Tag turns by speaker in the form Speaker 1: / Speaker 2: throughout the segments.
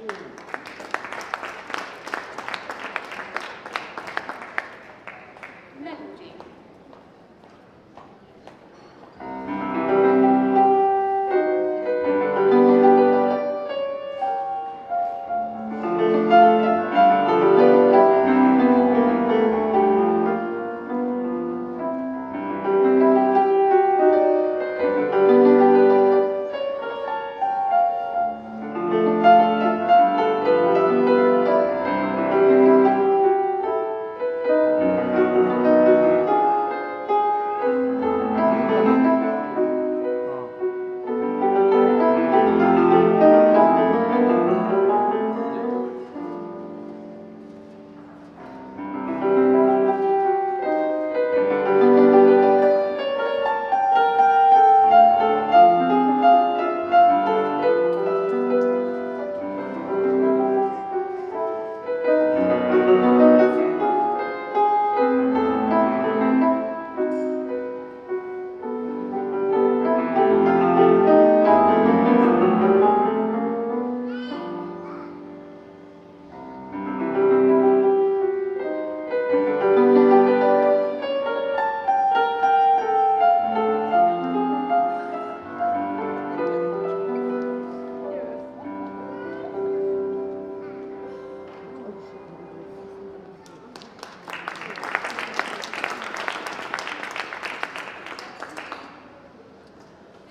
Speaker 1: Melody.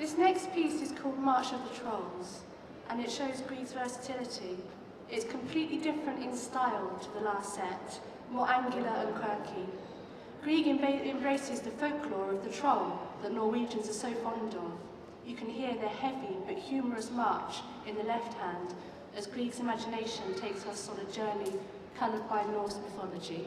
Speaker 1: This next piece is called March of the Trolls, and it shows Grieg's versatility. It's completely different in style to the last set, more angular and quirky. Grieg embraces the folklore of the troll that Norwegians are so fond of. You can hear their heavy but humorous march in the left hand as Grieg's imagination takes us on a journey coloured by Norse mythology.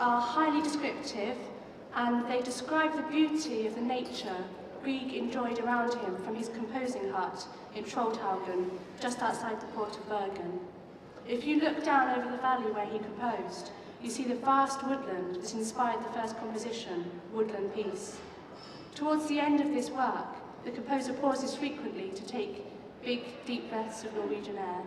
Speaker 1: are highly descriptive, and they describe the beauty of the nature Grieg enjoyed around him from his composing hut in Trollhaugen, just outside the port of Bergen. If you look down over the valley where he composed, you see the vast woodland that inspired the first composition, Woodland Peace. Towards the end of this work, the composer pauses frequently to take big, deep breaths of Norwegian air.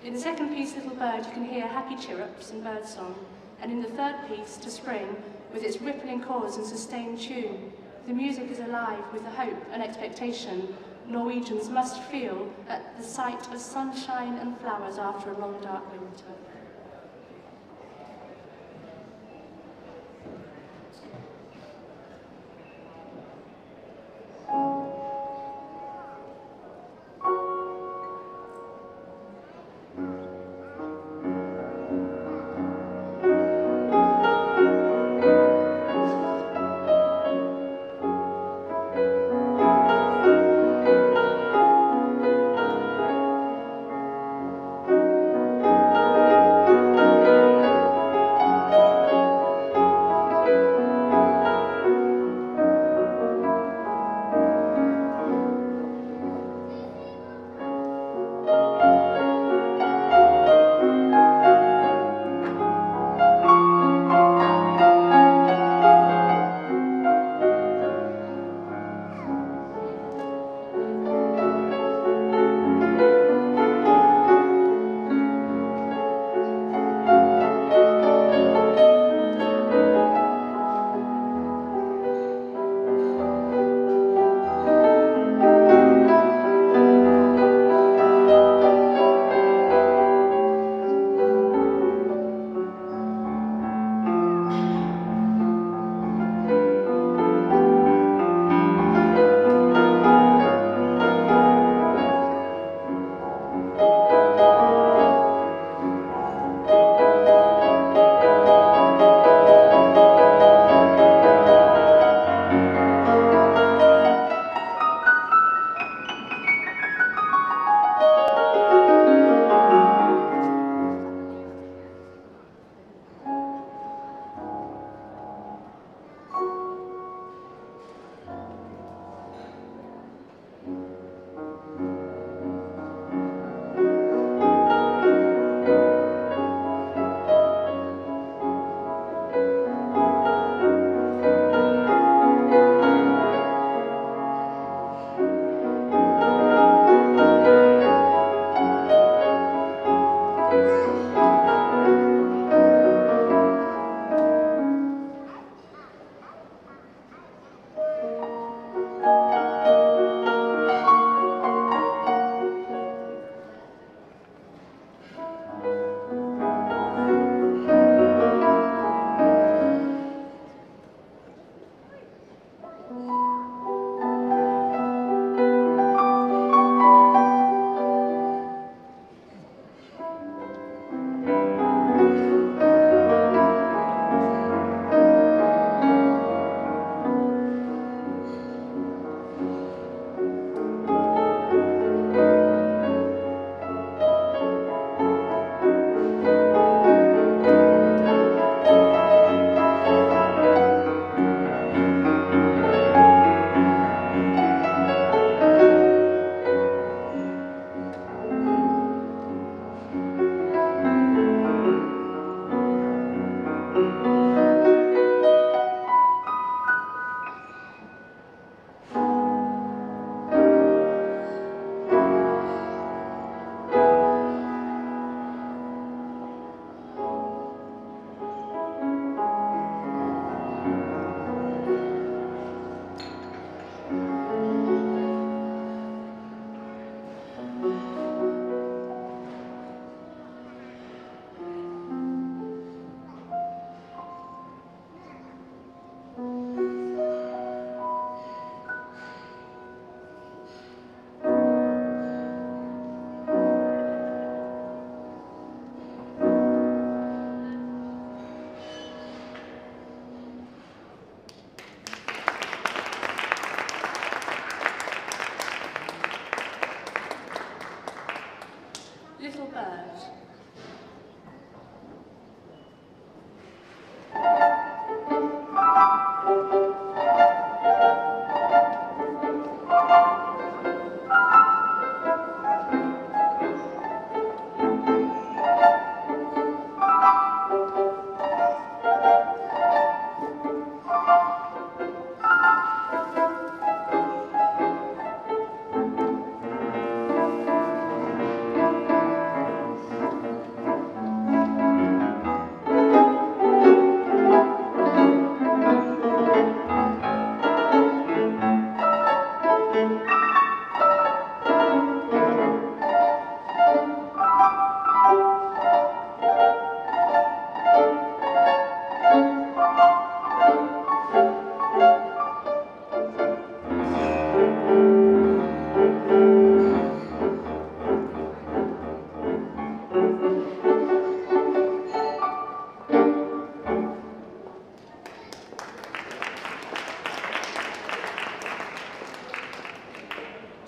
Speaker 1: In the second piece, Little Bird, you can hear happy chirrups and birdsong, and in the third piece, To Spring, with its rippling chords and sustained tune, the music is alive with the hope and expectation Norwegians must feel at the sight of sunshine and flowers after a long, dark winter.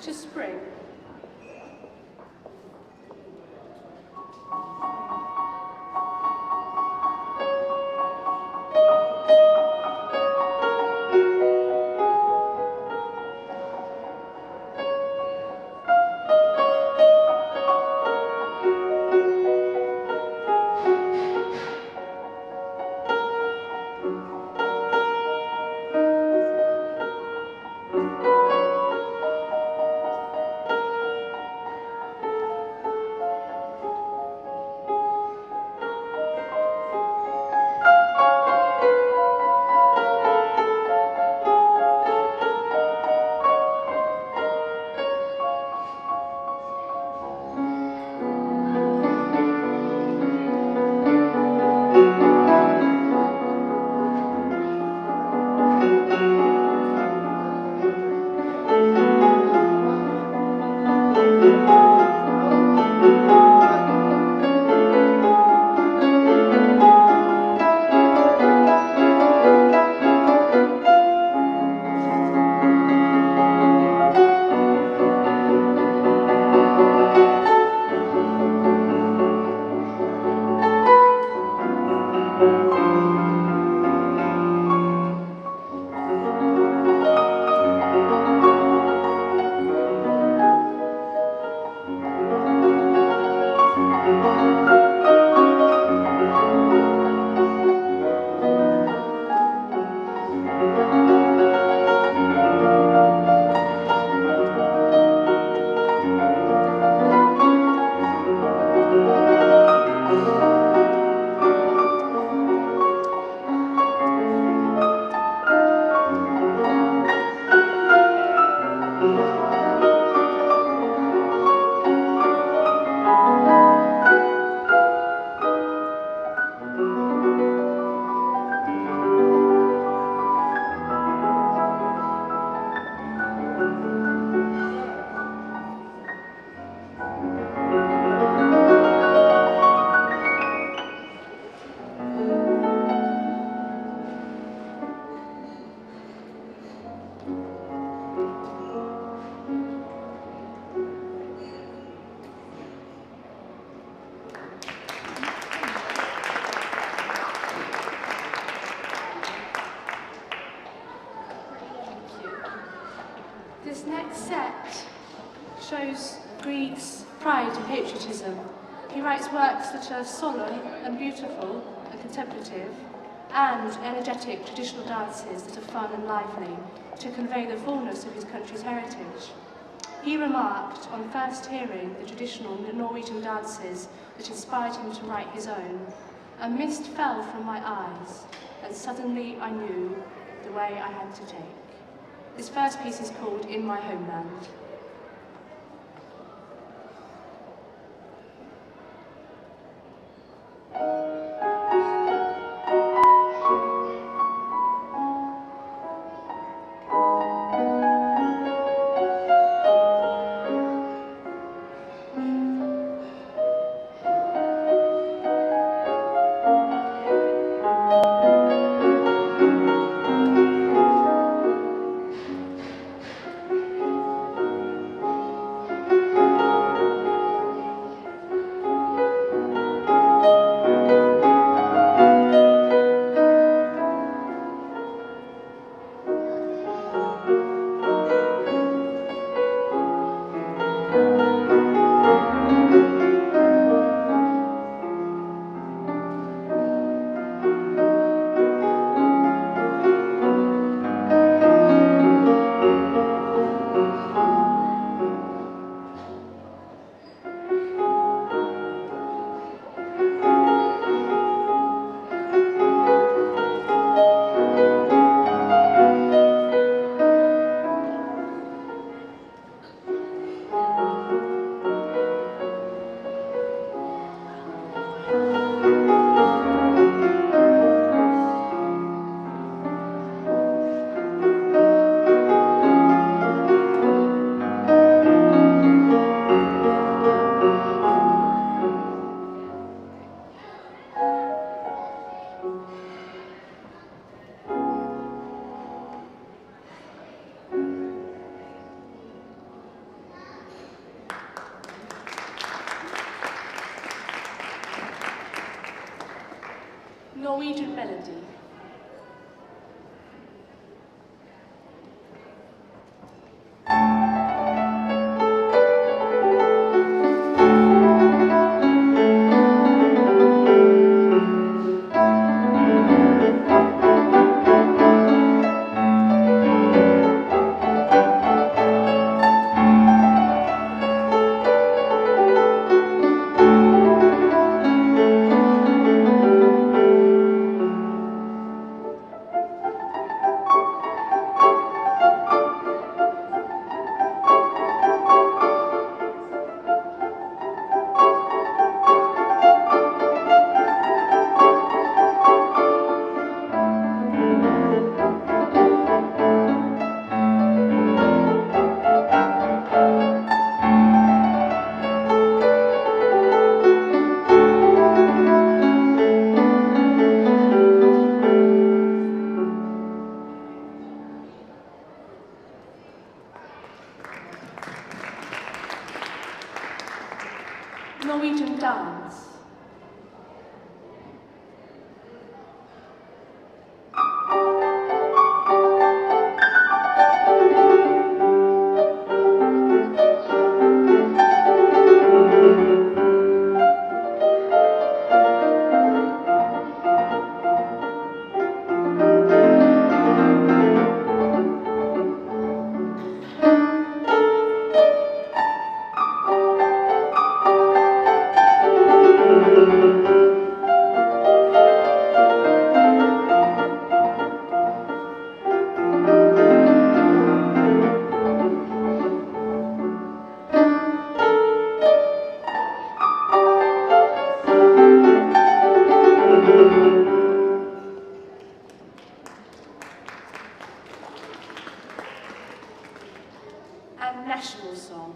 Speaker 1: to spring. This next set shows Grieg's pride and patriotism. He writes works that are solemn and beautiful and contemplative, and energetic traditional dances that are fun and lively to convey the fullness of his country's heritage. He remarked on first hearing the traditional Norwegian dances that inspired him to write his own, "A mist fell from my eyes, and suddenly I knew the way I had to take." This first piece is called "In My Homeland." Norwegian Melody. Norwegian dance. And national song.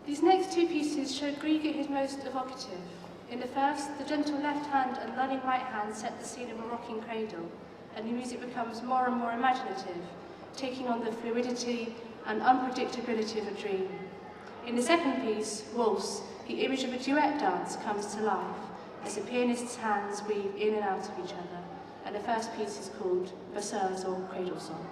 Speaker 1: These next two pieces show Grieg at his most evocative. In the first, the gentle left hand and lulling right hand set the scene of a rocking cradle, and the music becomes more and more imaginative, taking on the fluidity and unpredictability of a dream. In the second piece, Waltz, the image of a duet dance comes to life as the pianist's hands weave in and out of each other, and the first piece is called Berceuse or Cradle Song.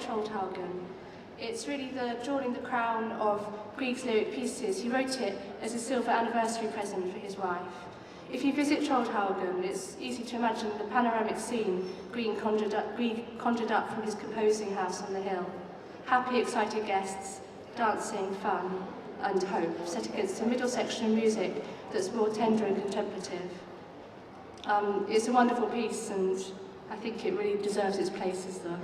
Speaker 1: Trollhaugen. It's really the jewelling the crown of Grieg's lyric pieces. He wrote it as a silver anniversary present for his wife. If you visit Trollhaugen, it's easy to imagine the panoramic scene Grieg conjured up from his composing house on the hill. Happy, excited guests, dancing, fun, and hope, set against a middle section of music that's more tender and contemplative. It's a wonderful piece, and I think it really deserves its place as the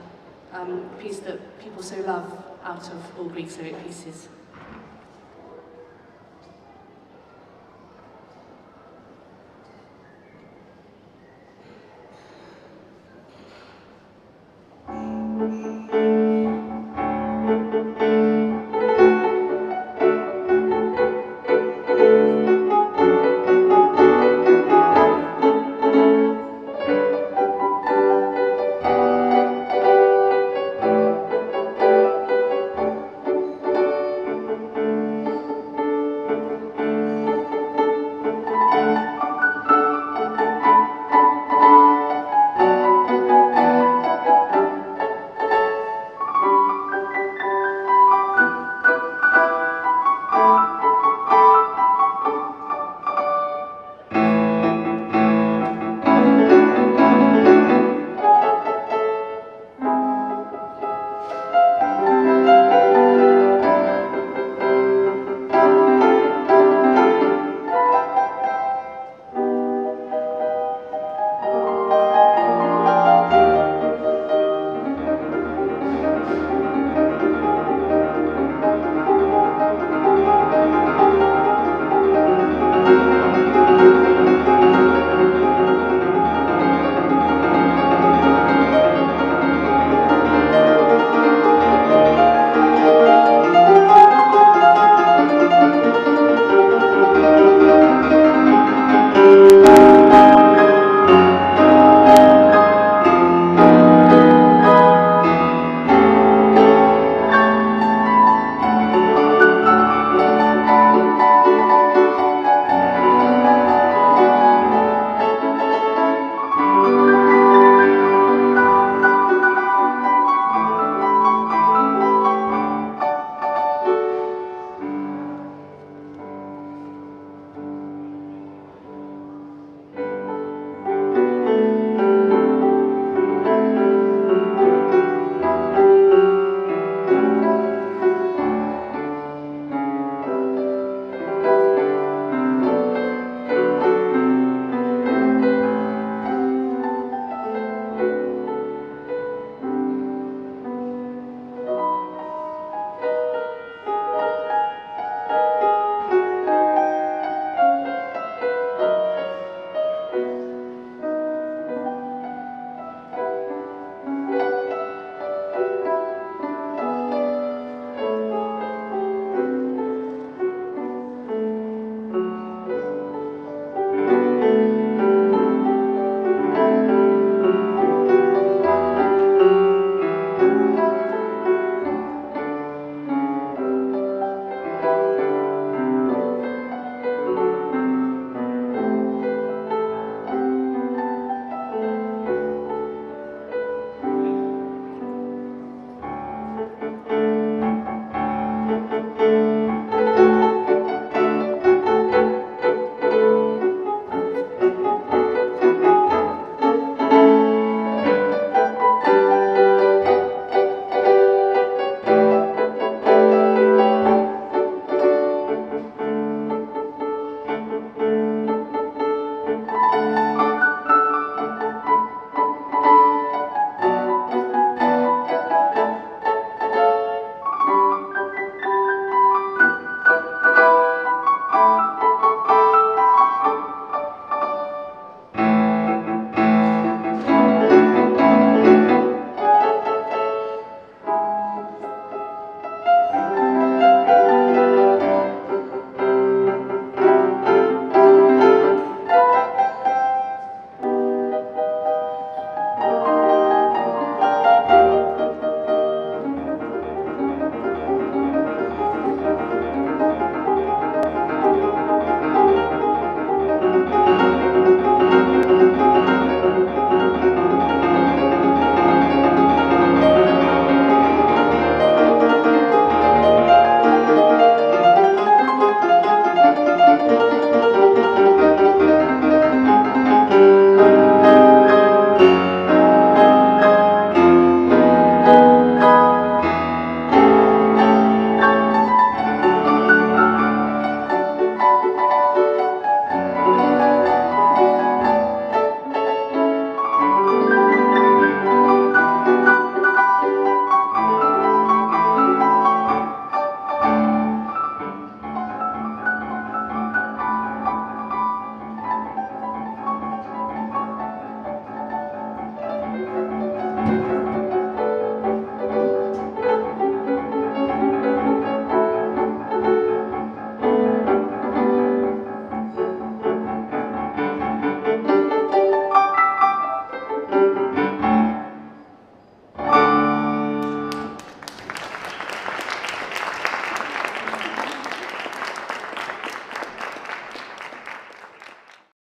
Speaker 1: piece that people so love out of all Grieg's lyric pieces.